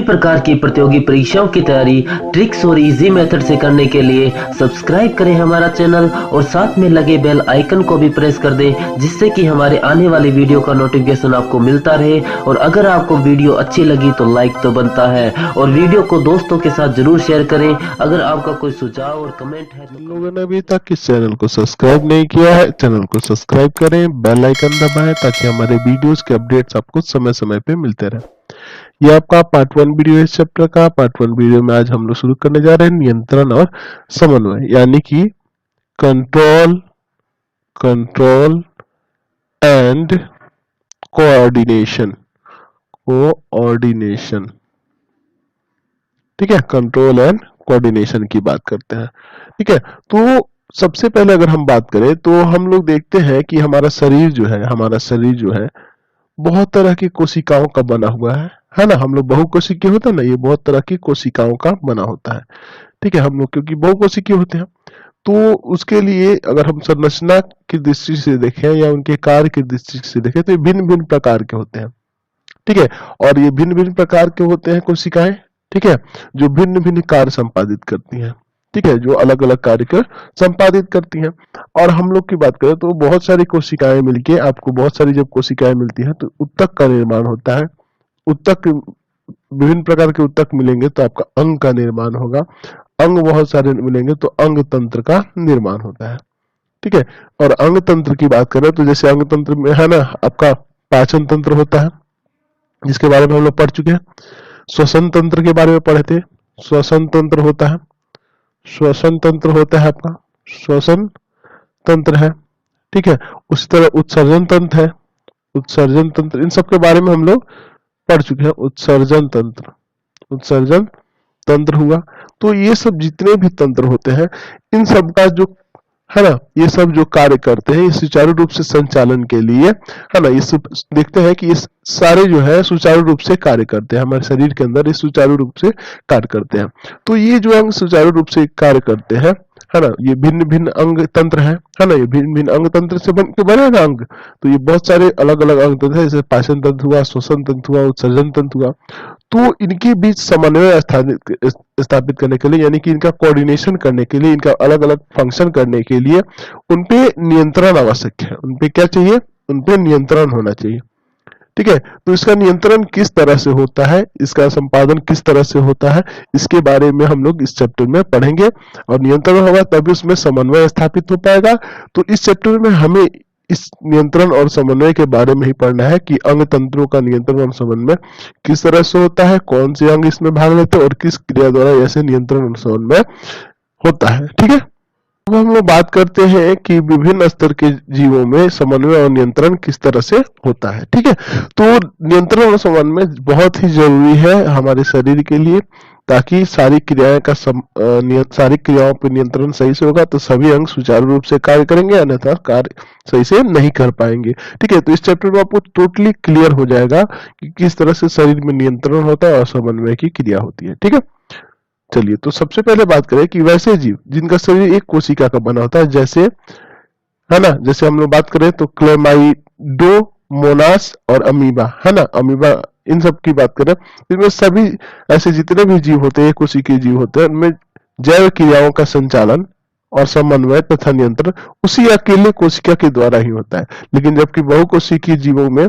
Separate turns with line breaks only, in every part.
प्रकार की प्रतियोगी परीक्षाओं की तैयारी ट्रिक्स और इजी मेथड से करने के लिए सब्सक्राइब करें हमारा चैनल और साथ में लगे बेल आइकन को भी प्रेस कर दें, जिससे कि हमारे आने वाली वीडियो का नोटिफिकेशन आपको मिलता रहे। और अगर आपको वीडियो अच्छी लगी तो लाइक तो बनता है और वीडियो को दोस्तों के साथ जरूर शेयर करें। अगर आपका कोई सुझाव और कमेंट है तो
लोगों ने अभी तक इस चैनल को सब्सक्राइब नहीं किया है, चैनल को सब्सक्राइब करें, बेल आइकन दबाएं ताकि हमारे वीडियोस के अपडेट्स आपको समय समय पे मिलते रहे। ये आपका पार्ट 1 वीडियो है इस चैप्टर का। पार्ट 1 वीडियो में आज हम लोग शुरू करने जा रहे हैं नियंत्रण और समन्वय, यानी कि कंट्रोल एंड कोऑर्डिनेशन। ठीक है, कंट्रोल एंड कोऑर्डिनेशन की बात करते हैं। ठीक है, तो सबसे पहले अगर हम बात करें तो हम लोग देखते हैं कि हमारा शरीर जो है बहुत तरह की कोशिकाओं का बना हुआ है ना। हम लोग बहुकोशिकीय होता है ना, ये बहुत तरह की कोशिकाओं का बना होता है। ठीक है, हम लोग क्योंकि बहुकोशिकीय होते हैं तो उसके लिए अगर हम संरचना की दृष्टि से देखें या उनके कार्य की दृष्टि से देखें तो ये भिन्न भिन्न प्रकार के होते हैं। ठीक है, और ये भिन्न भिन्न प्रकार के होते हैं कोशिकाएं। ठीक है, जो भिन्न भिन्न कार्य संपादित करती हैं। ठीक है, जो अलग अलग कार्य को संपादित करती हैं। और हम लोग की बात करें तो बहुत सारी कोशिकाएं मिलके आपको बहुत सारी जब कोशिकाएं मिलती हैं तो उत्तक का निर्माण होता है। उत्तक, विभिन्न प्रकार के उत्तक मिलेंगे तो आपका अंग का निर्माण होगा। अंग बहुत सारे मिलेंगे तो अंग तंत्र का निर्माण होता है। ठीक है, और अंग तंत्र की बात करें तो जैसे अंग तंत्र में है ना आपका पाचन तंत्र होता है, जिसके बारे में हम लोग पढ़ चुके हैं। श्वसन तंत्र के बारे में पढ़े थे, श्वसन तंत्र होता है। श्वसन तंत्र होता है आपका, श्वसन तंत्र है। ठीक है, उसी तरह उत्सर्जन तंत्र है, उत्सर्जन तंत्र, इन सब के बारे में हम लोग पढ़ चुके हैं। उत्सर्जन तंत्र हुआ। तो ये सब जितने भी तंत्र होते हैं इन सब का जो है ना, ये सब जो कार्य करते हैं ये सुचारू रूप से संचालन के लिए है ना, ये सब देखते हैं कि ये सारे जो है सुचारू रूप से कार्य करते हैं हमारे शरीर के अंदर, ये सुचारू रूप से कार्य करते हैं। तो ये जो अंग सुचारू रूप से कार्य करते हैं है ना, ये भिन्न भिन्न अंग तंत्र है ना, ये भिन्न भिन्न अंग तंत्र से बन के बने ना अंग। तो ये बहुत सारे अलग अलग अंग तंत्र है, जैसे पाचन तंत्र हुआ, श्वसन तंत्र हुआ, उत्सर्जन तंत्र हुआ। तो इनके बीच समन्वय स्थापित करने के लिए, यानी कि इनका कोऑर्डिनेशन करने के लिए, इनका अलग अलग फंक्शन करने के लिए उनपे नियंत्रण आवश्यक है। उनपे क्या चाहिए? उनपे नियंत्रण होना चाहिए। ठीक है, तो इसका नियंत्रण किस तरह से होता है, इसका संपादन किस तरह से होता है, इसके बारे में हम लोग इस चैप्टर में पढ़ेंगे। और नियंत्रण होगा तभी उसमें समन्वय स्थापित हो पाएगा। तो इस चैप्टर में हमें इस नियंत्रण और समन्वय के बारे में ही पढ़ना है कि अंग तंत्रों का नियंत्रण और समन्वय किस तरह से होता है, कौन से अंग इसमें भाग लेते हैं और किस क्रिया द्वारा ऐसे नियंत्रण और समन्वय होता है। ठीक है, अब हम लोग बात करते हैं कि विभिन्न स्तर के जीवों में समन्वय और नियंत्रण किस तरह से होता है। ठीक है, तो नियंत्रण और समन्वय बहुत ही जरूरी है हमारे शरीर के लिए, ताकि सारी क्रियाएं का सारी क्रियाओं पर नियंत्रण सही से होगा तो सभी अंग सुचारू रूप से कार्य करेंगे, अन्यथा कार्य सही से नहीं कर पाएंगे। ठीक है, तो इस चैप्टर में आपको टोटली क्लियर हो जाएगा कि किस तरह से शरीर में नियंत्रण होता है और समन्वय की क्रिया होती है। ठीक है, चलिए तो सबसे पहले बात करें कि वैसे जीव जिनका शरीर एक कोशिका का बना होता है, जैसे है ना, जैसे हम लोग बात करें तो क्लेमाइडोमोनास और अमीबा है ना, अमीबा, इन सब की बात करें, इनमें सभी ऐसे जितने भी जीव होते हैं, एक कोशिकीय जीव होते हैं, उनमें जैव क्रियाओं का संचालन और समन्वय तथा नियंत्रण उसी अकेले कोशिका के द्वारा ही होता है। लेकिन जबकि बहुकोशिकीय जीवों में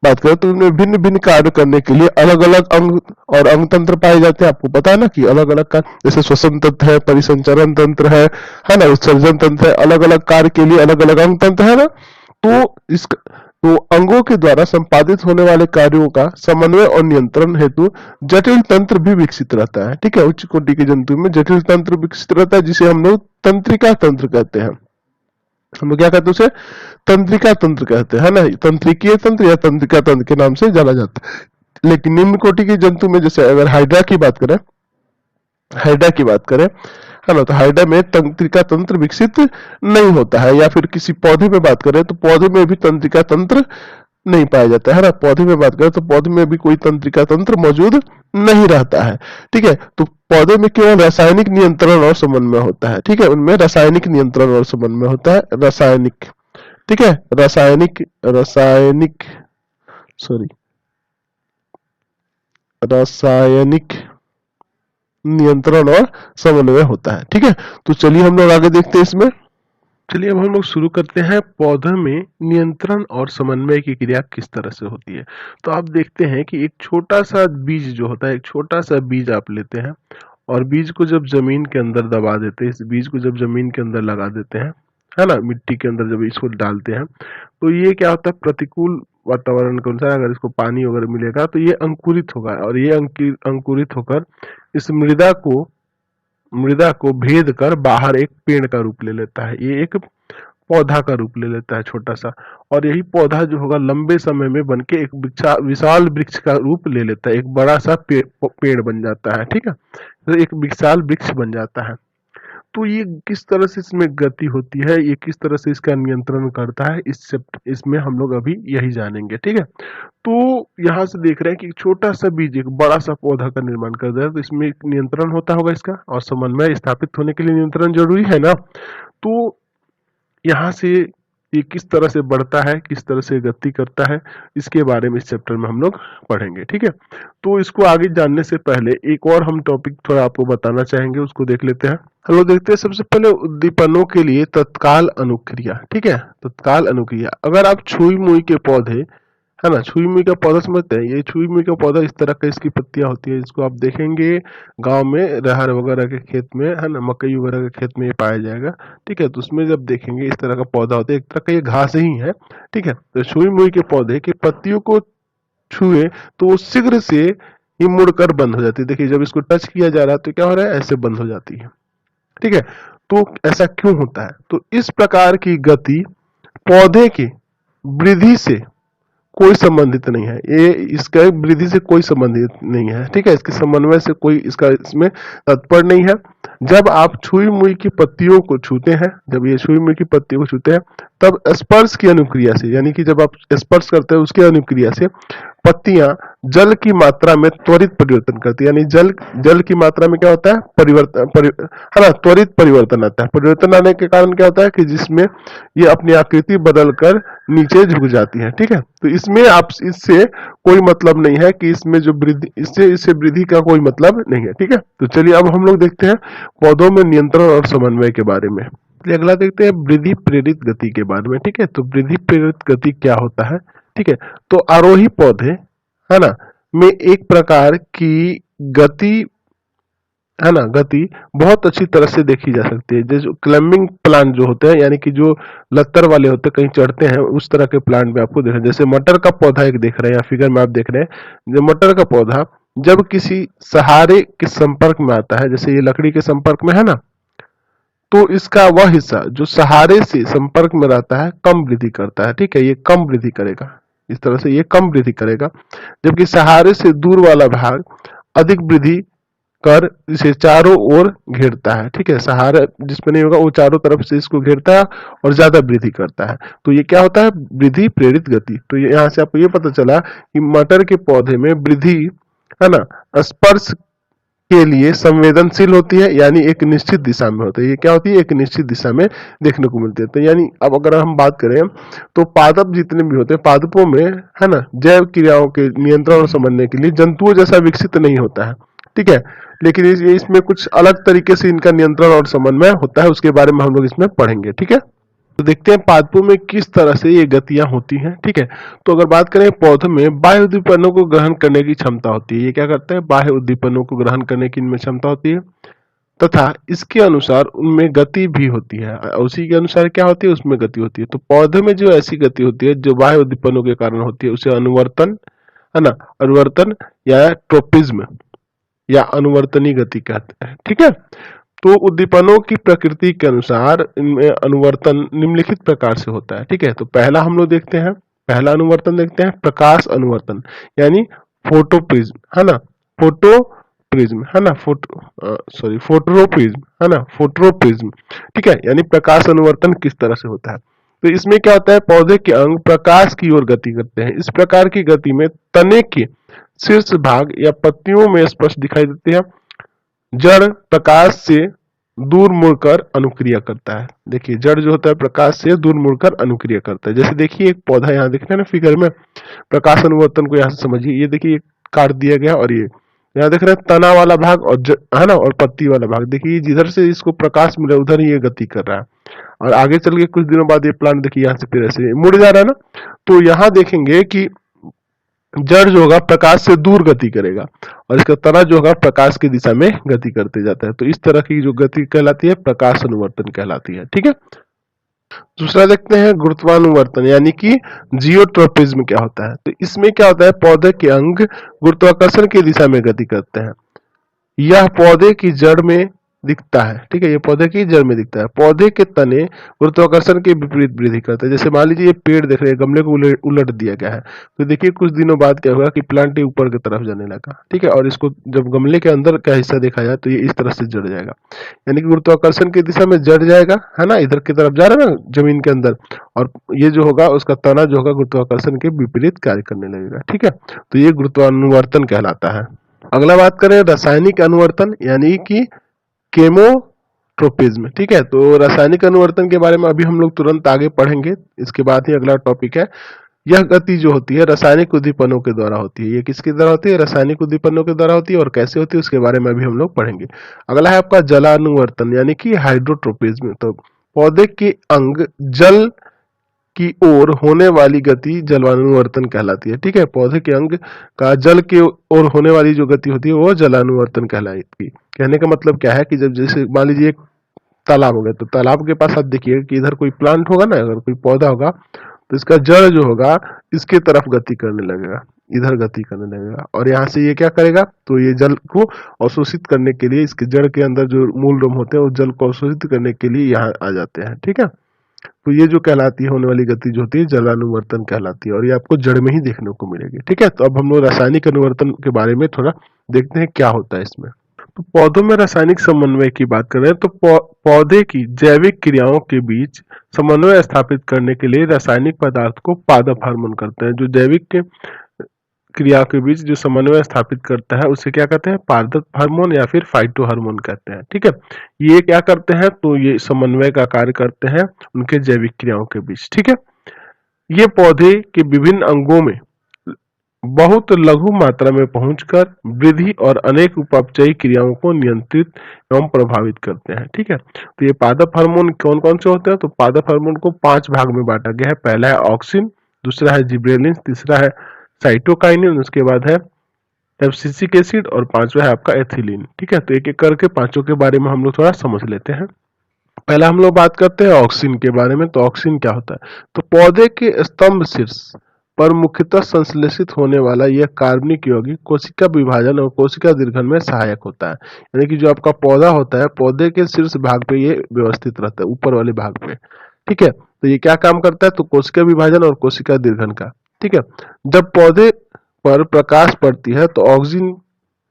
बात करें तो उनमें भिन्न भिन्न कार्य करने के लिए अलग अलग अंग और अंग तंत्र पाए जाते हैं। आपको पता है ना कि अलग अलग कार्य, जैसे श्वसन तंत्र है, परिसंचरण तंत्र है ना, उत्सर्जन तंत्र है, अलग अलग कार्य के लिए अलग अलग अंग तंत्र है ना। तो अंगों के द्वारा संपादित होने वाले कार्यों का समन्वय और नियंत्रण हेतु जटिल तंत्र भी विकसित रहता है। ठीक है, उच्च कोटि के जंतु में जटिल तंत्र विकसित रहता है, जिसे हम लोग तंत्रिका तंत्र कहते हैं। हम लोग क्या कहते हैं उसे? तंत्रिका तंत्र कहते हैं ना, तंत्रिकीय तंत्र या तंत्रिका तंत्र के नाम से जाना जाता है। लेकिन निम्न कोटि के जंतु में, जैसे अगर हाइड्रा की बात करें है ना, तो हाइड्रा में तंत्रिका तंत्र विकसित नहीं होता है। या फिर किसी पौधे में बात करें तो पौधे में भी तंत्रिका तंत्र नहीं पाया जाता है ना, पौधे में बात करें तो पौधे में भी कोई तंत्रिका तंत्र मौजूद नहीं रहता है। ठीक है, तो पौधे में केवल रासायनिक नियंत्रण और समन्वय होता है। ठीक है, उनमें रासायनिक नियंत्रण और समन्वय होता है, रासायनिक। ठीक है, रासायनिक रासायनिक नियंत्रण और समन्वय होता है। ठीक है, तो चलिए हम लोग आगे देखते हैं इसमें। चलिए अब हम लोग शुरू करते हैं, पौधों में नियंत्रण और समन्वय की क्रिया किस तरह से होती है। तो आप देखते हैं कि एक छोटा सा बीज जो होता है, एक छोटा सा बीज आप लेते हैं और बीज को जब जमीन के अंदर दबा देते हैं, इस बीज को जब जमीन के अंदर लगा देते हैं, है ना, मिट्टी के अंदर जब इसको डालते हैं, तो ये क्या होता है, प्रतिकूल वातावरण के अनुसार अगर इसको पानी वगैरह मिलेगा तो ये अंकुरित होगा और ये अंकुरित होकर इस मृदा को भेद कर बाहर एक पेड़ का रूप ले लेता है, ये एक पौधा का रूप ले लेता है छोटा सा। और यही पौधा जो होगा लंबे समय में बन के एक विशाल वृक्ष का रूप ले लेता है, एक बड़ा सा पेड़ बन जाता है। ठीक है, तो एक विशाल वृक्ष बन जाता है। तो ये किस तरह से इसमें गति होती है, ये किस तरह से इसका नियंत्रण करता है, इसमें हम लोग अभी यही जानेंगे। ठीक है, तो यहाँ से देख रहे हैं कि एक छोटा सा बीज एक बड़ा सा पौधा का निर्माण कर रहा है, तो इसमें एक नियंत्रण होता होगा इसका, और समन्वय स्थापित होने के लिए नियंत्रण जरूरी है ना। तो यहाँ से ये किस तरह से बढ़ता है, किस तरह से गति करता है, इसके बारे में इस चैप्टर में हम लोग पढ़ेंगे। ठीक है, तो इसको आगे जानने से पहले एक और हम टॉपिक थोड़ा आपको बताना चाहेंगे, उसको देख लेते हैं। हम लोग देखते हैं सबसे पहले उद्दीपनों के लिए तत्काल अनुक्रिया। ठीक है, तत्काल अनुक्रिया, अगर आप छुई मुई के पौधे, है ना, छुई मुई का पौधा समझते हैं, ये छुई मुई का पौधा इस तरह का इसकी पत्तियां होती है, इसको आप देखेंगे गांव में रहर वगैरह के खेत में, है ना, मकई वगैरह के खेत में ये पाया जाएगा। ठीक है, तो उसमें जब देखेंगे इस तरह का पौधा होता है, एक तरह का ये घास ही है। ठीक है, तो छुई मुई के पौधे की पत्तियों को छुए तो वो शीघ्र से ये मुड़कर बंद हो जाती है। देखिए जब इसको टच किया जा रहा है तो क्या हो रहा है, ऐसे बंद हो जाती है। ठीक है, तो ऐसा क्यों होता है, तो इस प्रकार की गति पौधे की वृद्धि से कोई संबंधित नहीं है, ये इसका वृद्धि से कोई संबंधित नहीं है। ठीक है, इसके समन्वय से कोई इसका इसमें तात्पर्य नहीं है। जब आप छुई मुई की पत्तियों को छूते हैं, जब ये छुई मुई की पत्तियों को छूते हैं, तब स्पर्श की अनुक्रिया से, यानी कि जब आप स्पर्श करते हैं उसकी अनुक्रिया से पत्तियां जल की मात्रा में त्वरित परिवर्तन करती है। यानी जल की मात्रा में क्या होता है, है ना, त्वरित परिवर्तन आता है। परिवर्तन आने के कारण क्या होता है कि जिसमें ये अपनी आकृति बदलकर नीचे झुक जाती है। ठीक है, तो इसमें आप इससे कोई मतलब नहीं है कि इसमें जो वृद्धि, इससे वृद्धि का कोई मतलब नहीं है। ठीक है, तो चलिए अब हम लोग देखते हैं पौधों में नियंत्रण और समन्वय के बारे में। अगला देखते हैं वृद्धि प्रेरित गति के बारे में। ठीक है, तो वृद्धि प्रेरित गति क्या होता है। ठीक है, तो आरोही पौधे, है ना, में एक प्रकार की गति, है ना, गति बहुत अच्छी तरह से देखी जा सकती है। जैसे क्लाइंबिंग प्लांट जो होते हैं, यानी कि जो लत्तर वाले होते हैं, कहीं चढ़ते हैं, उस तरह के प्लांट में आपको देख रहे हैं। जैसे मटर का पौधा एक देख रहे हैं, या फिगर में आप देख रहे हैं, जो मटर का पौधा जब किसी सहारे के संपर्क में आता है, जैसे ये लकड़ी के संपर्क में है ना, तो इसका वह हिस्सा जो सहारे से संपर्क में रहता है कम वृद्धि करता है। ठीक है, ये कम वृद्धि करेगा, इस तरह से ये कम वृद्धि करेगा, जबकि सहारे से दूर वाला भाग अधिक वृद्धि कर इसे चारों ओर घेरता है। ठीक है, सहारा जिसमें नहीं होगा वो चारों तरफ से इसको घेरता है और ज्यादा वृद्धि करता है। तो ये क्या होता है, वृद्धि प्रेरित गति। तो यहाँ से आपको ये पता चला कि मटर के पौधे में वृद्धि, है ना, स्पर्श के लिए संवेदनशील होती है, यानी एक निश्चित दिशा में होता है। ये क्या होती है, एक निश्चित दिशा में देखने को मिलती है। तो यानी अब अगर हम बात करें तो पादप जितने भी होते हैं, पादपों में, है ना, जैव क्रियाओं के नियंत्रण और समन्वय के लिए जंतुओं जैसा विकसित नहीं होता है। ठीक है, लेकिन इसमें कुछ अलग तरीके से इनका नियंत्रण और समन्वय होता है, उसके बारे में हम लोग इसमें पढ़ेंगे। ठीक है, तो देखते हैं पादपों में किस तरह से ये गतियां होती हैं। ठीक है, तो अगर बात करें पौधों में बाह्य उद्दीपनों को ग्रहण करने की क्षमता होती है। ये क्या करते हैं, बाह्य उद्दीपनों को ग्रहण करने की इनमें क्षमता होती है, तथा इसके अनुसार उनमें गति भी होती है। उसी के अनुसार क्या होती है, उसमें गति होती है। तो पौधे में जो ऐसी गति होती है जो बाह्य उद्दीपनों के कारण होती है, उसे अनुवर्तन, है ना, अनुवर्तन या ट्रोपिज्म या अनुवर्तनी गति कहते हैं। ठीक है, तो उद्दीपनों की प्रकृति के अनुसार इनमें अनुवर्तन निम्नलिखित प्रकार से होता है। ठीक है, तो पहला हम लोग देखते हैं, पहला अनुवर्तन देखते हैं प्रकाश अनुवर्तन, यानी फोटोप्रिज्म, है ना, फोटोप्रिज्म, है ना, फोटोप्रिज्म, है ना, फोटोप्रिज्म। ठीक है, यानी प्रकाश अनुवर्तन किस तरह से होता है। तो इसमें क्या होता है, पौधे के अंग प्रकाश की ओर गति करते हैं। इस प्रकार की गति में तने के शीर्ष भाग या पत्तियों में स्पष्ट दिखाई देते हैं। जड़ प्रकाश से दूर मुड़कर अनुक्रिया करता है। देखिए जड़ जो होता है प्रकाश से दूर मुड़कर अनुक्रिया करता है। जैसे देखिए एक पौधा यहाँ दिख रहा है ना फिगर में, प्रकाश अनुवर्तन को यहाँ से समझिए। ये देखिए काट दिया गया। और ये यहाँ देख रहे हैं तना वाला भाग और है ना, और पत्ती वाला भाग, देखिए जिधर से इसको प्रकाश मिला उधर ही ये गति कर रहा है। और आगे चल के कुछ दिनों बाद ये प्लांट देखिए यहाँ से फिर ऐसे मुड़ जा रहा है ना, तो यहाँ देखेंगे कि जड़ जो होगा प्रकाश से दूर गति करेगा और इसका तना जो होगा प्रकाश की दिशा में गति करते जाता है। तो इस तरह की जो गति कहलाती है प्रकाश अनुवर्तन कहलाती है। ठीक है, दूसरा देखते हैं गुरुत्वानुवर्तन यानी कि जियोट्रोपिज्म क्या होता है। तो इसमें क्या होता है, पौधे के अंग गुरुत्वाकर्षण की दिशा में गति करते हैं। यह पौधे की जड़ में दिखता है। ठीक है, ये पौधे की जड़ में दिखता है। पौधे के तने गुरुत्वाकर्षण के विपरीत वृद्धि करते हैं। जैसे मान लीजिए ये पेड़ देख रहे हैं, गमले को उलट दिया गया है, तो देखिए कुछ दिनों बाद क्या होगा कि प्लांट ऊपर की तरफ जाने लगा। ठीक है, और इसको जब गमले के अंदर का हिस्सा देखा जाए तो ये इस तरह से जड़ जाएगा, यानी कि गुरुत्वाकर्षण की दिशा में जड़ जाएगा, है ना, इधर की तरफ जा रहा है ना जमीन के अंदर, और ये जो होगा उसका तना जो होगा गुरुत्वाकर्षण के विपरीत कार्य करने लगेगा। ठीक है, तो ये गुरुत्वानुवर्तन कहलाता है। अगला बात करें रासायनिक अनुवर्तन यानी कि केमोट्रोपिज्म। ठीक है, तो रासायनिक अनुवर्तन के बारे में अभी हम लोग तुरंत आगे पढ़ेंगे, इसके बाद ही अगला टॉपिक है। यह गति जो होती है रासायनिक उद्दीपनों के द्वारा होती है। ये किसके द्वारा होती है, रासायनिक उद्दीपनों के द्वारा होती है, और कैसे होती है उसके बारे में अभी हम लोग पढ़ेंगे। अगला है आपका जलानुवर्तन यानी कि हाइड्रोट्रोपिज्म। तो पौधे के अंग जल की ओर होने वाली गति जलानुवर्तन कहलाती है। ठीक है, पौधे के अंग का जल की ओर होने वाली जो गति होती है वो जलानुवर्तन कहलाएगी। कहने का मतलब क्या है कि जब जैसे मान लीजिए एक तालाब हो गया, तो तालाब के पास आप देखिएगा कि इधर कोई प्लांट होगा ना, अगर कोई पौधा होगा तो इसका जड़ जो होगा इसके तरफ गति करने लगेगा, इधर गति करने लगेगा, और यहाँ से ये क्या करेगा, तो ये जल को अवशोषित करने के लिए इसके जड़ के अंदर जो मूल रोम होते हैं वो जल को अवशोषित करने के लिए यहाँ आ जाते हैं। ठीक है, तो ये जो कहलाती है होने वाली गति जो होती है जलानुवर्तन कहलाती है, और ये आपको जड़ में ही देखने को मिलेगी। ठीक है, तो अब हम लोग रासायनिक अनुवर्तन के बारे में थोड़ा देखते हैं क्या होता है इसमें। तो पौधों में रासायनिक समन्वय की बात करें तो पौधे की जैविक क्रियाओं के बीच समन्वय स्थापित करने के लिए रासायनिक पदार्थ को पादप हार्मोन करते हैं। जो जैविक क्रिया के बीच जो समन्वय स्थापित करता है उसे क्या कहते हैं, पादप हार्मोन या फिर फाइटो हार्मोन कहते हैं। ठीक है, ये क्या करते हैं, तो ये समन्वय का कार्य करते हैं उनके जैविक क्रियाओं के बीच। ठीक है, ये पौधे के विभिन्न अंगों में बहुत लघु मात्रा में पहुंचकर वृद्धि और अनेक उपचयी क्रियाओं को नियंत्रित एवं प्रभावित करते हैं। ठीक है, तो ये पादप हार्मोन कौन कौन से होते हैं, तो पादप हार्मोन को 5 भाग में बांटा गया है। पहला है ऑक्सिन, दूसरा है जिब्रेलिन, तीसरा है साइटोकाइनिन, उसके बाद है एब्सिसिक एसिड, और पांचवा है आपका एथिलीन। ठीक है, तो एक एक करके पांचों के बारे में हम लोग थोड़ा समझ लेते हैं। पहला हम लोग बात करते हैं ऑक्सिन के बारे में। तो ऑक्सिन क्या होता है, तो पौधे के स्तंभ शीर्ष पर मुख्यतः संश्लेषित होने वाला यह कार्बनिक यौगिक कोशिका विभाजन और कोशिका दीर्घन में सहायक होता है। यानी कि जो आपका पौधा होता है, पौधे के शीर्ष भाग पे ये व्यवस्थित रहता है, ऊपर वाले भाग पे। ठीक है, तो ये क्या काम करता है, तो कोशिका विभाजन और कोशिका दीर्घन का। ठीक है, जब पौधे पर प्रकाश पड़ती है तो ऑक्सीजन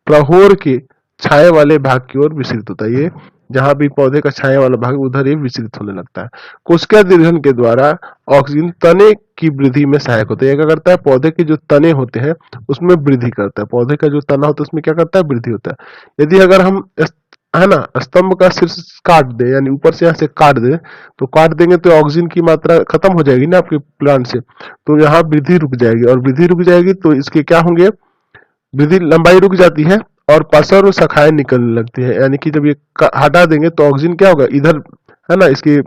प्रहोर के छाए वाले भाग की ओर विसरित होता है। ये जहां भी पौधे का छाया वाला भाग उधर ही विचलित होने लगता है। कोशिका दीर्घन के द्वारा ऑक्सीजन तने की वृद्धि में सहायक होता है। क्या करता है, पौधे के जो तने होते हैं उसमें वृद्धि करता है। पौधे का जो तना होता है उसमें क्या करता है, वृद्धि होता है। यदि अगर हम है ना स्तंभ का शीर्ष काट दे, यानी ऊपर से यहाँ से काट दे, तो काट देंगे तो ऑक्सीजन की मात्रा खत्म हो जाएगी ना आपके प्लांट से, तो यहाँ वृद्धि रुक जाएगी, और वृद्धि रुक जाएगी तो इसके क्या होंगे, वृद्धि लंबाई रुक जाती है और पसर और शाखाएं निकलने लगती है। यानी कि जब ये हटा देंगे तो ऑक्सीजन क्या होगा, इधर है ना इसके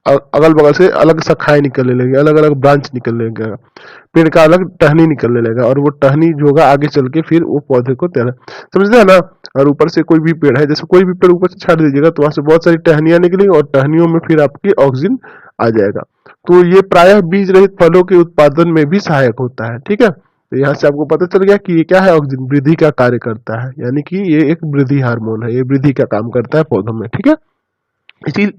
अगल बगल से अलग शाखाएं निकलने लगेंगे, अलग अलग ब्रांच निकलने लगेगा, पेड़ का अलग टहनी निकलने लगेगा, और वो टहनी जो होगा आगे चल के फिर वो पौधे को तैयार, समझते हैं ना। और ऊपर से कोई भी पेड़ है, जैसे कोई भी पेड़ ऊपर से छाट दीजिएगा तो वहां से बहुत सारी टहनियां निकलेंगी और टहनियों में फिर आपकी ऑक्सीजन आ जाएगा। तो ये प्रायः बीज रहित फलों के उत्पादन में भी सहायक होता है। ठीक है, तो यहाँ से आपको पता चल गया कि ये क्या है, ऑक्सीजन वृद्धि का कार्य करता है, यानी कि ये एक वृद्धि हार्मोन है, ये वृद्धि का काम करता है पौधों में। ठीक है,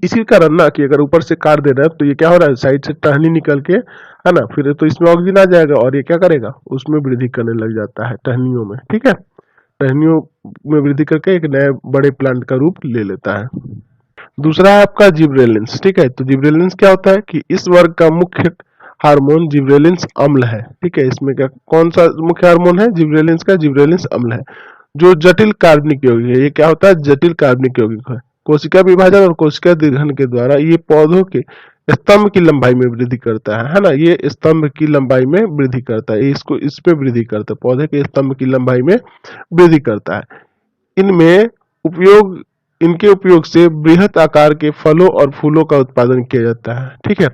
इसी कारण ना कि अगर ऊपर से काट दे रहा है तो ये क्या हो रहा है, साइड से टहनी निकल के है ना, फिर तो इसमें ऑक्सीजन आ जाएगा और ये क्या करेगा, उसमें वृद्धि करने लग जाता है टहनियों में। ठीक है, टहनियों में वृद्धि करके एक नए बड़े प्लांट का रूप ले लेता है। दूसरा है आपका जिब्रेलिन्स। ठीक है, तो जिब्रेलिन्स क्या होता है कि इस वर्ग का मुख्य हार्मोन जिब्रेलिन्स अम्ल है। ठीक है, इसमें क्या कौन सा मुख्य हार्मोन है, जिब्रेलिन्स का, जिब्रेलिन्स अम्ल है, जो जटिल कार्बनिक यौगिक है। ये क्या होता है, जटिल कार्बनिक यौगिक है। कोशिका विभाजन और कोशिका दीर्घन के द्वारा ये पौधों के स्तंभ की लंबाई में वृद्धि करता है ना, ये स्तंभ की लंबाई में वृद्धि करता है, इसको इसमें वृद्धि करता है, पौधे के स्तंभ की लंबाई में वृद्धि करता है। इनमें उपयोग इनके उपयोग से बृहत आकार के फलों और फूलों का उत्पादन किया जाता है। ठीक है,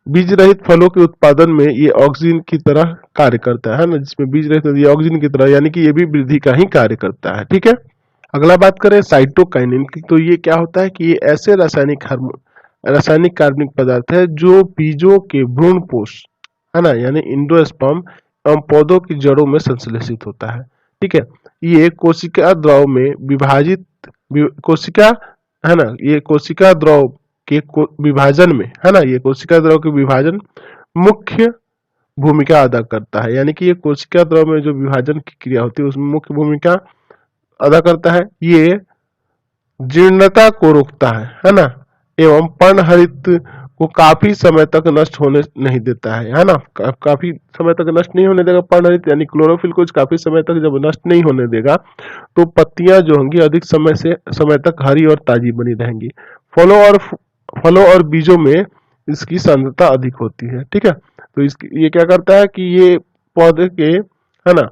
बीज रहित फलों के उत्पादन में ये ऑक्सीजन की तरह कार्य करता है ना, जिसमें बीज रहित ये ऑक्सीजन की तरह, यानी कि ये भी वृद्धि का ही कार्य करता है। ठीक है, अगला बात करें साइटोकाइनिन की, तो ये क्या होता है कि ये ऐसे रासायनिक कार्बनिक पदार्थ है जो बीजों के भ्रूणपोष है ना, यानी इंडोस्पर्म एवं पौधों की जड़ों में संश्लेषित होता है। ठीक है, ये कोशिका द्रव में कोशिका है ना, ये कोशिका द्रव के विभाजन में है ना, ये कोशिका द्रव के विभाजन मुख्य भूमिका अदा करता है, यानी कि ये कोशिका द्रव में जो विभाजन की क्रिया होती है उसमें मुख्य भूमिका अदा करता है। ये जीर्णता को रोकता है ना, एवं पर्णहरित को काफी समय तक नष्ट होने नहीं देता है ना, काफी समय तक नष्ट नहीं होने देगा पर्णहरित, यानी क्लोरोफिल को काफी समय तक जब नष्ट नहीं होने देगा तो पत्तियां जो होंगी अधिक समय तक हरी और ताजी बनी रहेंगी। फलों और बीजों में इसकी सांद्रता अधिक होती है। ठीक है, तो ये क्या करता है कि ये पौधे के है ना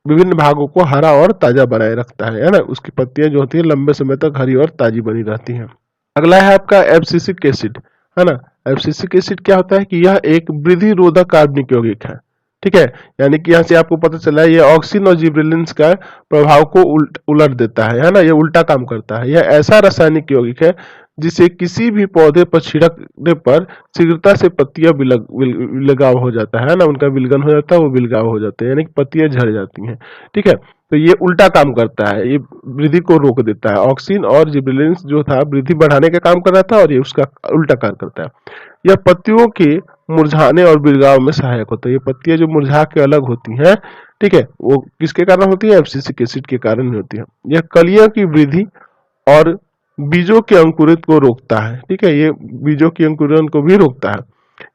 विभिन्न भागों को हरा और ताजा बनाए रखता है ना, उसकी पत्तियां जो होती है लंबे समय तक हरी और ताजी बनी रहती हैं। अगला है आपका एब्सिसिक एसिड है ना, एब्सिसिक एसिड क्या होता है कि यह एक वृद्धि रोधक कार्बनिक यौगिक है। ठीक है, यानी कि यहाँ से आपको पता चला है ये ऑक्सीन और जिबरेलिन्स का प्रभाव को उलट देता है ना, ये उल्टा काम करता है। यह ऐसा रासायनिक यौगिक है जिसे किसी भी पौधे पर छिड़कने पर शीघ्रता से पत्तियां विलगाव हो जाता है ना, उनका विलगन हो जाता है, वो विलगाव हो जाते हैं, यानी कि पत्तियां झड़ जाती हैं। ठीक है, तो ये उल्टा काम करता है, ये वृद्धि को रोक देता है। ऑक्सीन और जिबरेलिन्स जो था वृद्धि बढ़ाने का काम कर रहा था और ये उसका उल्टा कार्य करता है। यह पत्तियों के मुरझाने और विलगाव में सहायक होता है। ये पत्तियां जो मुरझा के अलग होती हैं, ठीक है, वो किसके कारण होती है? एब्सिसिक एसिड के कारण होती है। यह कलियों की वृद्धि और बीजों के अंकुरित को रोकता है। ठीक है, ये बीजों के अंकुरण को भी रोकता है।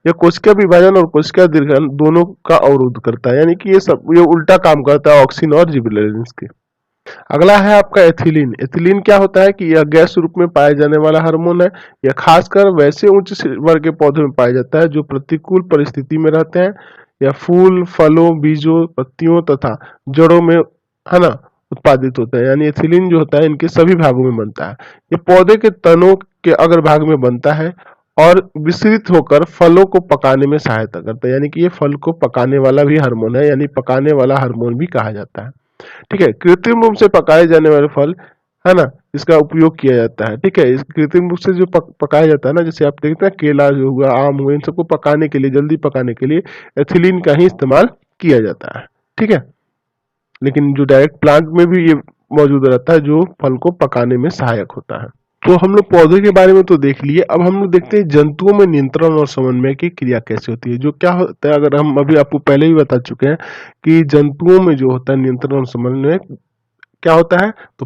यह कोशिका विभाजन और कोशिका दीर्घन दोनों का अवरोध करता है, यानी कि ये उल्टा काम करता है ऑक्सीन और जिबरेलिन्स के। अगला है आपका एथिलीन। एथिलीन क्या होता है कि यह गैस रूप में पाए जाने वाला हार्मोन है। यह खासकर वैसे उच्च वर्ग के पौधों में पाया जाता है जो प्रतिकूल परिस्थिति में रहते हैं। यह फूल, फलों, बीजों, पत्तियों तथा जड़ों में है ना उत्पादित होता है, यानी एथिलीन जो होता है इनके सभी भागों में बनता है। ये पौधे के तनों के अग्रभाग में बनता है और विस्तृत होकर फलों को पकाने में सहायता करता है, यानी कि ये फल को पकाने वाला भी हार्मोन है, यानी पकाने वाला हार्मोन भी कहा जाता है। ठीक है, कृत्रिम रूप से पकाए जाने वाले फल है ना, इसका उपयोग किया जाता है। ठीक है, इस कृत्रिम रूप से जो पकाया जाता है ना, जैसे आप देखते हैं केला जो हुआ, आम हुआ, इन सबको पकाने के लिए, जल्दी पकाने के लिए एथिलीन का ही इस्तेमाल किया जाता है। ठीक है, लेकिन जो डायरेक्ट प्लांट में भी ये मौजूद रहता है जो फल को पकाने में सहायक होता है। तो हम लोग पौधे के बारे में तो देख लिए, अब हम लोग देखते हैं जंतुओं में नियंत्रण और समन्वय की क्रिया कैसे होती है। जो क्या होता है, अगर हम अभी आपको पहले ही बता चुके हैं कि जंतुओं में जो होता है नियंत्रण और समन्वय क्या होता है, तो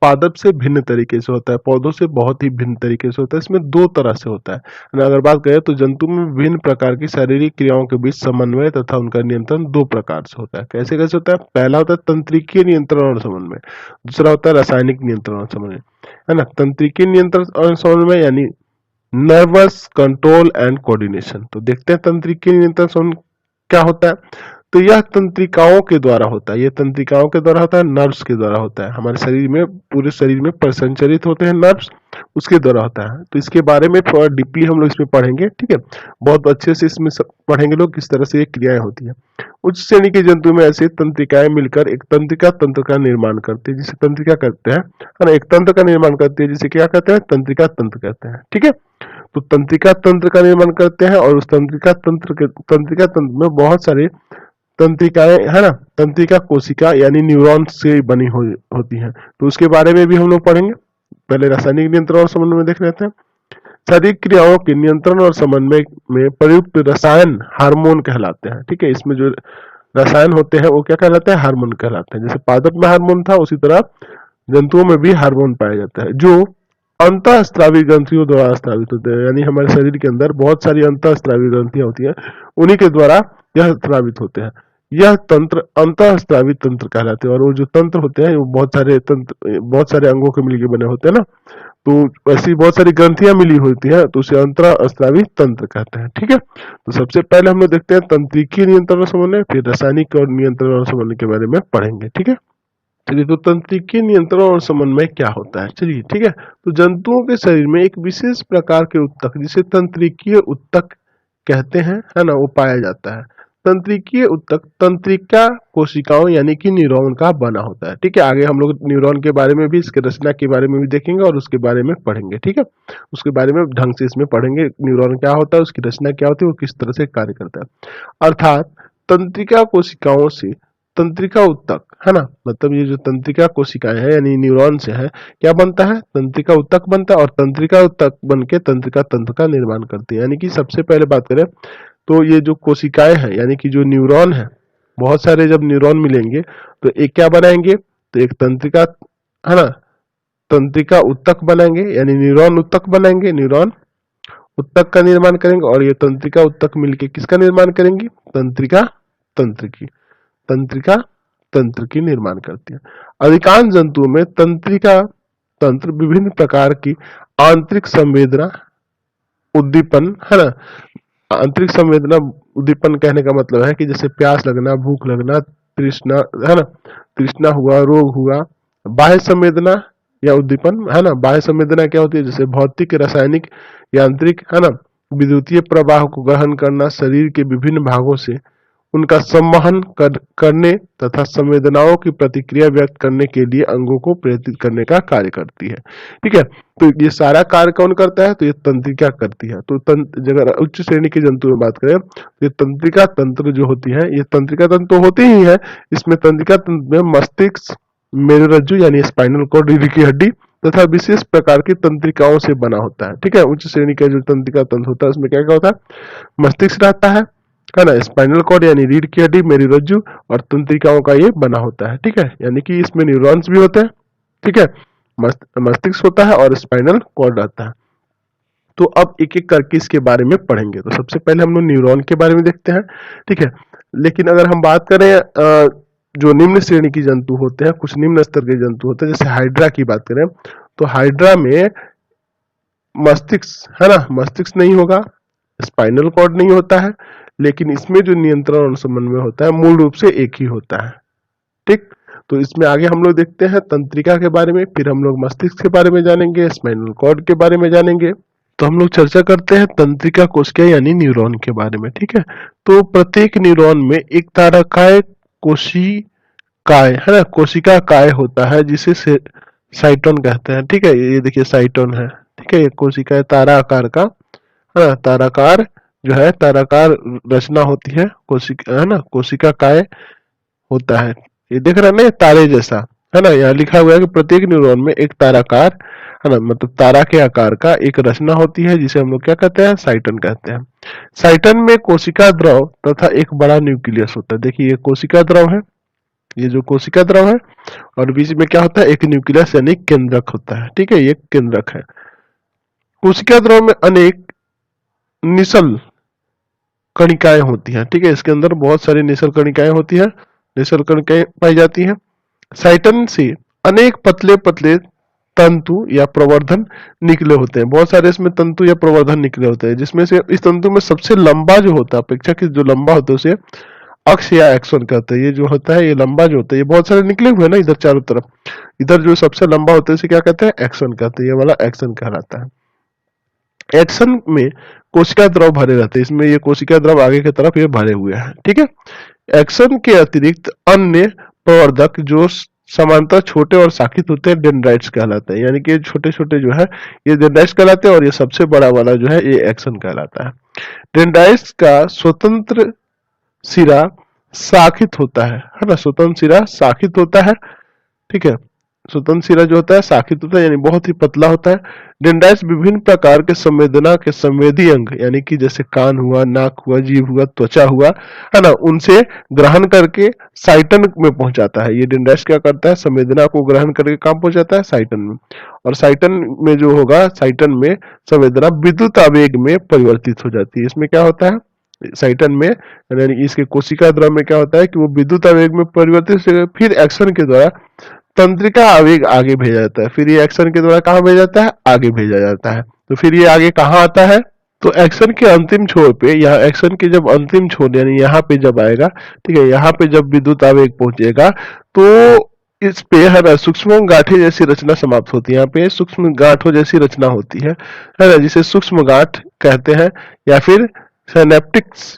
पादप से भिन्न तरीके से होता है, पौधों से बहुत ही भिन्न तरीके से होता है। इसमें दो तरह से होता है। अगर बात करें तो जंतु में विभिन्न प्रकार की शारीरिक क्रियाओं के बीच समन्वय तथा उनका नियंत्रण दो प्रकार से होता है। कैसे कैसे होता है? पहला होता है तंत्रिकीय नियंत्रण और समन्वय, दूसरा होता है रासायनिक नियंत्रण और समन्वय, है ना। तंत्रिकीय नियंत्रण और समन्वय यानी नर्वस कंट्रोल एंड कोऑर्डिनेशन। तो देखते हैं तंत्रिकीय नियंत्रण क्या होता है। तो यह तंत्रिकाओं के द्वारा होता है, यह तंत्रिकाओं के द्वारा होता है, नर्व्स के द्वारा होता है। हमारे शरीर में, पूरे शरीर में संचरित होते हैं नर्व्स, उसके द्वारा होता है। तो इसके बारे में थोड़ा डीपली हम लोग इसमें पढ़ेंगे। ठीक है, बहुत अच्छे से इसमें पढ़ेंगे लोग किस तरह से ये क्रियाएं होती है। उच्च श्रेणी के जंतु में ऐसे तंत्रिकाएं मिलकर एक तंत्रिका तंत्र का निर्माण करते हैं, जिसे तंत्रिका कहते हैं, है ना। एक तंत्र का निर्माण करते हैं जिसे क्या कहते हैं? तंत्रिका तंत्र कहते हैं। ठीक है, तो तंत्रिका तंत्र का निर्माण करते हैं और उस तंत्रिका तंत्र में बहुत सारे तंत्रिकाएं है ना, तंत्रिका कोशिका यानी न्यूरॉन से बनी होती हैं। तो उसके बारे में भी हम लोग पढ़ेंगे। पहले रासायनिक नियंत्रण और समन्वय में देख लेते हैं। शारीरिक क्रियाओं के नियंत्रण और समन्वय में प्रयुक्त रसायन हार्मोन कहलाते हैं। ठीक है, इसमें जो रसायन होते हैं वो क्या कहलाते हैं? हार्मोन कहलाते हैं। जैसे पादप में हार्मोन था, उसी तरह जंतुओं में भी हार्मोन पाया जाता है जो अंतःस्रावी ग्रंथियों द्वारा स्रावित होते हैं, यानी हमारे शरीर के अंदर बहुत सारी अंतःस्रावी ग्रंथियां होती हैं, उन्हीं के द्वारा यह स्रावित होते हैं। यह तंत्र अंतःस्रावी तंत्र कहलाते हैं। और वो जो तंत्र होते हैं वो बहुत सारे अंगों के मिलकर बने होते हैं ना, तो ऐसी बहुत सारी ग्रंथियां मिली होती हैं, तो उसे अंतःस्रावी तंत्र कहते हैं। ठीक है, तो सबसे पहले हम लोग देखते हैं तंत्रिकीय नियंत्रण और समन्वय, फिर रासायनिक और नियंत्रण और समन्वय के बारे में पढ़ेंगे। ठीक है, चलिए, तो तंत्रिकीय नियंत्रण और समन्वय क्या होता है, चलिए ठीक है। तो जंतुओं के शरीर में एक विशेष प्रकार के उत्तक जिसे तंत्रिकीय उत्तक कहते हैं, है ना, वो पाया जाता है। तंत्रिकीय उत्तक तंत्रिका कोशिकाओं यानी कि न्यूरॉन का बना होता है। ठीक है, आगे हम लोग न्यूरॉन के बारे में भी, इसके रचना के बारे में भी देखेंगे और उसके बारे में पढ़ेंगे। ठीक है, उसके बारे में ढंग से इसमें पढ़ेंगे, न्यूरॉन क्या होता है, उसकी रचना क्या होती है, वो किस तरह से कार्य करता है। अर्थात तंत्रिका कोशिकाओं से तंत्रिका उत्तक, है ना, मतलब ये जो तंत्रिका कोशिकाएं हैं यानी न्यूरॉन से है, क्या बनता है, तंत्रिका उत्तक बनता है, और तंत्रिका उत्तक बन के तंत्रिका तंत्र का निर्माण करती है। यानी कि सबसे पहले बात करें तो ये जो कोशिकाएं हैं यानी कि जो न्यूरॉन है, बहुत सारे जब न्यूरॉन मिलेंगे तो एक क्या बनाएंगे, तो एक तंत्रिका, है ना, तंत्रिका उत्तक बनाएंगे, यानी न्यूरॉन उत्तक बनाएंगे, न्यूरॉन उत्तक का निर्माण करेंगे, और ये तंत्रिका उत्तक मिलके किसका निर्माण करेंगी, तंत्रिका तंत्र की, तंत्रिका तंत्र की निर्माण करती है। अधिकांश जंतुओं में तंत्रिका तंत्र विभिन्न प्रकार की आंतरिक संवेदना उद्दीपन, है ना, आंतरिक संवेदना उद्दीपन कहने का मतलब है कि जैसे प्यास लगना, भूख लगना, तृष्णा, है ना, तृष्णा हुआ, रोग हुआ। बाह्य संवेदना या उद्दीपन, है ना, बाह्य संवेदना क्या होती है, जैसे भौतिक, रासायनिक, यांत्रिक, है ना, विद्युतीय प्रवाह को ग्रहण करना, शरीर के विभिन्न भागों से उनका संवहन करने तथा संवेदनाओं की प्रतिक्रिया व्यक्त करने के लिए अंगों को प्रेरित करने का कार्य करती है। ठीक है, तो ये सारा कार्य कौन करता है, तो ये तंत्रिका करती है। तो अगर उच्च श्रेणी के जंतु में बात करें तो ये तंत्रिका तंत्र जो होती है, ये तंत्रिका तंत्र तो होते ही है, इसमें तंत्रिका तंत्र में मस्तिष्क, मेरुरज्जु यानी स्पाइनल कॉर्ड, रीढ़ की हड्डी तथा विशेष प्रकार की तंत्रिकाओं से बना होता है। ठीक है, उच्च श्रेणी का जो तंत्रिका तंत्र होता है उसमें क्या क्या होता है, मस्तिष्क रहता है ना, स्पाइनल कॉर्ड यानी रीढ़ की हड्डी, मेरुरज्जु और तंत्रिकाओं का ये बना होता है। ठीक है, यानी कि इसमें न्यूरॉन्स भी होते हैं। ठीक है, मस्तिष्क होता है और स्पाइनल कॉर्ड रहता है। तो अब एक एक करके इसके बारे में पढ़ेंगे। तो सबसे पहले हम लोग न्यूरॉन के बारे में देखते हैं। ठीक है, लेकिन अगर हम बात करें जो निम्न श्रेणी की जंतु होते हैं, कुछ निम्न स्तर के जंतु होते हैं, जैसे हाइड्रा की बात करें तो हाइड्रा में मस्तिष्क, है ना, मस्तिष्क नहीं होगा, स्पाइनल कॉर्ड नहीं होता है, लेकिन इसमें जो नियंत्रण और समन्वय होता है मूल रूप से एक ही होता है। ठीक, तो इसमें आगे हम लोग देखते हैं तंत्रिका के बारे में, फिर हम लोग मस्तिष्क के बारे में जानेंगे, स्पाइनल कॉर्ड के बारे में जानेंगे। तो हम लोग चर्चा करते हैं तंत्रिका कोशिका यानी न्यूरॉन के बारे में। ठीक है, तो प्रत्येक न्यूरॉन में एक तारकाय कोशिकाएं, है ना, कोशिका काय होता है जिसे साइटोन कहते हैं। ठीक है, ये देखिए साइटोन है। ठीक है, ये कोशिका तारा आकार का, है ना, ताराकार जो है, ताराकार रचना होती है कोशिका, है ना, कोशिका काय होता है। ये देख रहे हैं ना, तारे जैसा, है ना, यहाँ लिखा हुआ है कि प्रत्येक न्यूरॉन में एक ताराकार, है ना, मतलब तारा के आकार का एक रचना होती है जिसे हम लोग क्या कहते हैं, साइटन कहते हैं। साइटन में कोशिका द्रव तथा एक बड़ा न्यूक्लियस होता है। देखिए ये कोशिका द्रव है, ये जो कोशिका द्रव है, और बीच में क्या होता है, एक न्यूक्लियस यानी केंद्रक होता है। ठीक है, ये केंद्रक है। कोशिका द्रव में अनेक निसल कणिकाएं होती हैं। ठीक है, इसके अंदर बहुत सारी निसल कणिकाएं होती हैं, निसल कणिकाएं पाई जाती हैं। साइटन से अनेक पतले पतले तंतु या प्रवर्धन निकले होते हैं। बहुत सारे इसमें तंतु या प्रवर्धन निकले होते हैं, जिसमें से इस तंतु में सबसे लंबा जो होता है, अपेक्षाकृत जो लंबा होता है उसे अक्ष या एक्सन कहते हैं। ये जो होता है, ये लंबा जो होता है, ये बहुत सारे निकले हुए हैं ना इधर चारों तरफ, इधर जो सबसे लंबा होता है इसे क्या कहते हैं, एक्सन कहते हैं। ये वाला एक्सन कहलाता है। एक्सन में कोशिका द्रव भरे रहते हैं, इसमें ये कोशिका द्रव आगे की तरफ ये भरे हुए हैं। ठीक है, एक्सन के अतिरिक्त अन्य प्रवर्धक जो समांतर छोटे और शाखित होते हैं डेंड्राइट्स कहलाते हैं। यानी कि छोटे छोटे जो है ये डेंड्राइट्स कहलाते हैं, और ये सबसे बड़ा वाला जो है ये एक्सन कहलाता है। डेंड्राइट्स का स्वतंत्र सिरा शाखित होता है ना, स्वतंत्र सिरा शाखित होता है। ठीक है, स्वतंत्र सिरा जो होता है शाखित होता है, यानी बहुत ही पतला होता है। डेंड्राइट्स विभिन्न प्रकार के संवेदना के संवेदी अंग, यानी कि जैसे कान हुआ, नाक हुआ, जीभ हुआ, त्वचा हुआ, है ना, उनसे ग्रहण करके साइटन में पहुंचाता है। ये डेंड्राइट्स क्या करता है, संवेदना को ग्रहण करके कहां पहुंचाता है, साइटन में। और साइटन में जो होगा, साइटन में संवेदना विद्युत आवेग में परिवर्तित हो जाती है। इसमें क्या होता है, साइटन में, यानी इसके कोशिका द्रव में क्या होता है कि वो विद्युत आवेग में परिवर्तित होकर फिर एक्शन के द्वारा तंत्रिका आवेग आगे भेजा जाता है। फिर ये एक्शन के द्वारा कहाँ भेजा जाता है? आगे भेजा जाता है। तो फिर ये आगे कहाँ आता है? तो एक्शन के अंतिम छोर पे, यहाँ एक्शन के जब अंतिम छोर यानी यहाँ पे जब आएगा, ठीक है, यहाँ पे जब विद्युत आवेग पहुंचेगा तो इस पे है ना सूक्ष्म गांठें जैसी रचना समाप्त होती है। यहाँ पे सूक्ष्म गांठों जैसी रचना होती है ना, जिसे सूक्ष्म गांठ कहते हैं या फिर सिनेप्टिक्स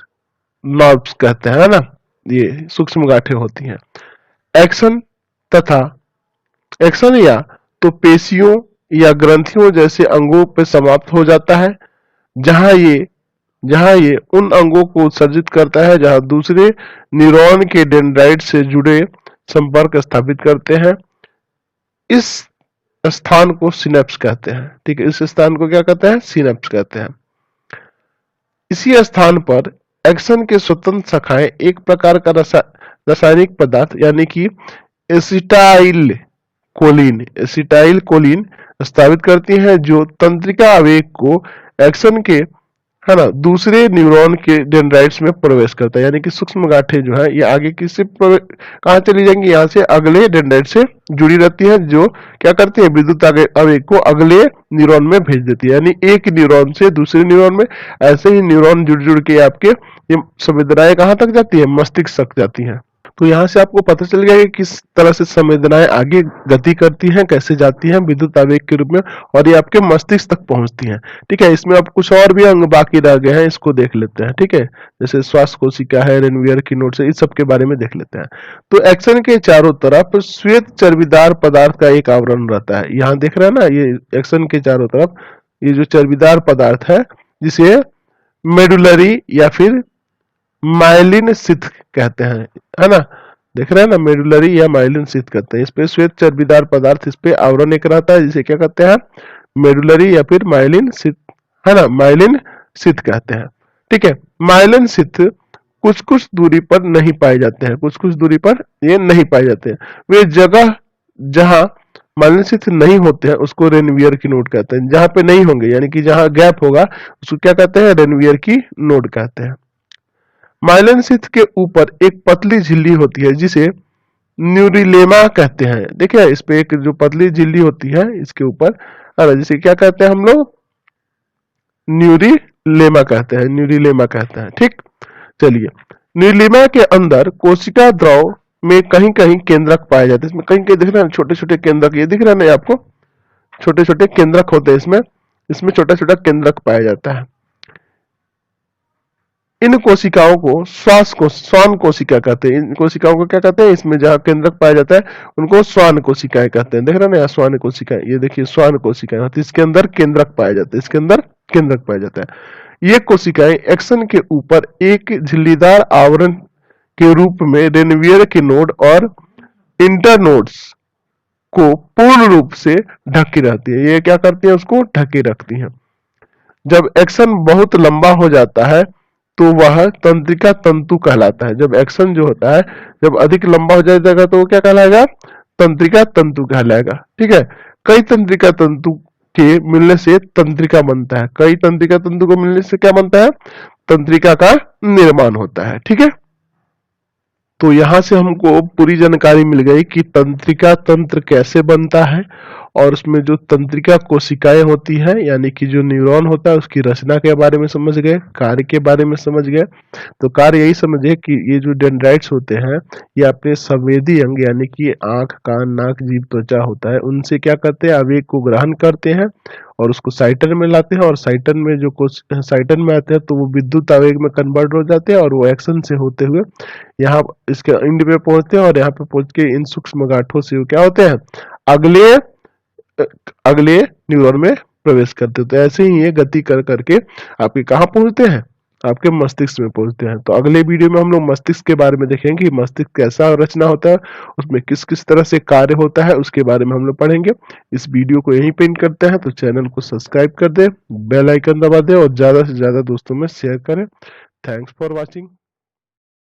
नर्व्स कहते हैं, है ना, ये सूक्ष्म गांठें होती हैं। एक्शन तथा एक्शन या तो पेशियों या ग्रंथियों जैसे अंगों पे समाप्त हो जाता है, जहां ये उन अंगों को उत्सर्जित करता है जहां दूसरे न्यूरॉन के डेंड्राइट से जुड़े संपर्क स्थापित करते हैं। इस स्थान को सिनेप्स कहते हैं। ठीक है, इस स्थान को क्या कहते हैं? सिनेप्स कहते हैं। इसी स्थान पर एक्शन के स्वतंत्र शाखाएं एक प्रकार का रासायनिक पदार्थ यानी कि एसिटाइल कोलिन स्थापित करती हैं, जो तंत्रिका आवेग को एक्शन के, है ना, दूसरे न्यूरॉन के डेंड्राइट्स में प्रवेश करता है। यानी कि सूक्ष्म गांठें जो है ये आगे किससे कहाँ चली जाएंगी? यहाँ से अगले डेंड्राइट से जुड़ी रहती है, जो क्या करती है? विद्युत आवेग को अगले न्यूरॉन में भेज देती है। यानी एक न्यूरॉन से दूसरे न्यूरॉन में ऐसे ही न्यूरॉन जुड़ जुड़ के आपके ये संवेदनाएं कहाँ तक जाती है? मस्तिष्क तक जाती हैं। तो यहाँ से आपको पता चल गया कि किस तरह से संवेदनाएं आगे गति करती हैं, कैसे जाती हैं विद्युत आवेग के रूप में, और ये आपके मस्तिष्क तक पहुंचती हैं। ठीक है, इसमें अब कुछ और भी अंग बाकी रह गए हैं, इसको देख लेते हैं। ठीक है, जैसे श्वास कोशिका है, रेनवियर की नोड से, इस सब के बारे में देख लेते हैं। तो एक्शन के चारों तरफ श्वेत चर्बीदार पदार्थ का एक आवरण रहता है। यहाँ देख रहे हैं ना, ये एक्शन के चारों तरफ ये जो चर्बीदार पदार्थ है, जिसे मेडुलरी या फिर माइलिन सिथ कहते हैं, है ना, देख रहे हैं ना, मेडुलरी या माइलिन सिथ कहते हैं। इस पे श्वेत चर्बीदार पदार्थ, इस पे आवरण एक रहता है, जिसे क्या कहते हैं? मेडुलरी या फिर माइलिन सिथ, है ना, माइलिन सिथ कहते हैं। ठीक है, माइलिन सिथ कुछ कुछ दूरी पर नहीं पाए जाते हैं, कुछ कुछ दूरी पर ये नहीं पाए जाते हैं। वे जगह जहां माइलिन सिथ नहीं होते हैं उसको रेनवियर की नोड कहते हैं। जहां पे नहीं होंगे यानी कि जहां गैप होगा उसको क्या कहते हैं? रेनवियर की नोड कहते हैं। माइलिन सिथ के ऊपर एक पतली झिल्ली होती है जिसे न्यूरिलेमा कहते हैं। देखिए इस पे एक जो पतली झिल्ली होती है इसके ऊपर, जिसे क्या कहते हैं हम लोग? न्यूरिलेमा कहते हैं, न्यूरिलेमा कहते हैं। ठीक, चलिए, न्यूरिलेमा के अंदर कोशिका द्रव में कहीं कहीं केंद्रक पाए जाते हैं। इसमें कहीं कहीं दिख रहे हैं छोटे छोटे केंद्रक, ये दिख रहा है ना आपको, छोटे छोटे केंद्रक होते हैं इसमें, इसमें छोटा छोटा केंद्रक पाया जाता है। इन कोशिकाओं को श्वान कोशिका कहते हैं। इन कोशिकाओं को क्या कहते हैं? इसमें जहां केंद्रक पाया जाता है उनको श्वान कोशिकाएं कहते हैं। देख रहे हैं ना, श्वान कोशिकाएं, ये देखिए श्वान कोशिकाएं होती है, इसके अंदर केंद्रक पाया जाता है, इसके अंदर केंद्रक पाया जाता है। ये कोशिकाएं एक्शन के ऊपर एक झिल्लीदार आवरण के रूप में रेनवियर के नोड और इंटरनोड्स को पूर्ण रूप से ढकी रहती है। ये क्या करती है? उसको ढकी रखती है। जब एक्शन बहुत लंबा हो जाता है तो वह तंत्रिका तंतु कहलाता है। जब एक्शन जो होता है जब अधिक लंबा हो जाएगा तो वो क्या कहलाएगा? तंत्रिका तंतु कहलाएगा। ठीक है, कई तंत्रिका तंतु के मिलने से तंत्रिका बनता है। कई तंत्रिका तंतु को मिलने से क्या बनता है? तंत्रिका का निर्माण होता है। ठीक है, तो यहां से हमको पूरी जानकारी मिल गई कि तंत्रिका तंत्र कैसे बनता है, और उसमें जो तंत्रिका कोशिकाएं होती हैं यानी कि जो न्यूरॉन होता है उसकी रचना के बारे में समझ गए, कार्य के बारे में समझ गए। तो कार्य यही समझे कि ये जो डेंड्राइट्स होते हैं ये अपने संवेदी अंग यानी कि आंख, कान, नाक, जीभ, त्वचा होता है, उनसे क्या करते हैं? आवेग को ग्रहण करते हैं और उसको साइटन में लाते हैं, और साइटन में जो साइटन में आते हैं तो वो विद्युत आवेग में कन्वर्ट हो जाते हैं, और वो एक्शन से होते हुए यहाँ इसके एंड पे पहुंचते हैं, और यहाँ पे पहुंच के इन सूक्ष्म गांठों से क्या होते हैं? अगले अगले न्यूरॉन में प्रवेश करते हैं। तो ऐसे ही ये गति कर करके आपके कहाँ पहुंचते हैं? आपके मस्तिष्क में पहुंचते हैं। तो अगले वीडियो में हम लोग मस्तिष्क के बारे में देखेंगे कि मस्तिष्क कैसा रचना होता है, उसमें किस किस तरह से कार्य होता है, उसके बारे में हम लोग पढ़ेंगे। इस वीडियो को यहीं पे एंड करते हैं। तो चैनल को सब्सक्राइब कर दे, बेल आइकन दबा दे और ज्यादा से ज्यादा दोस्तों में शेयर करें। Thanks for watching.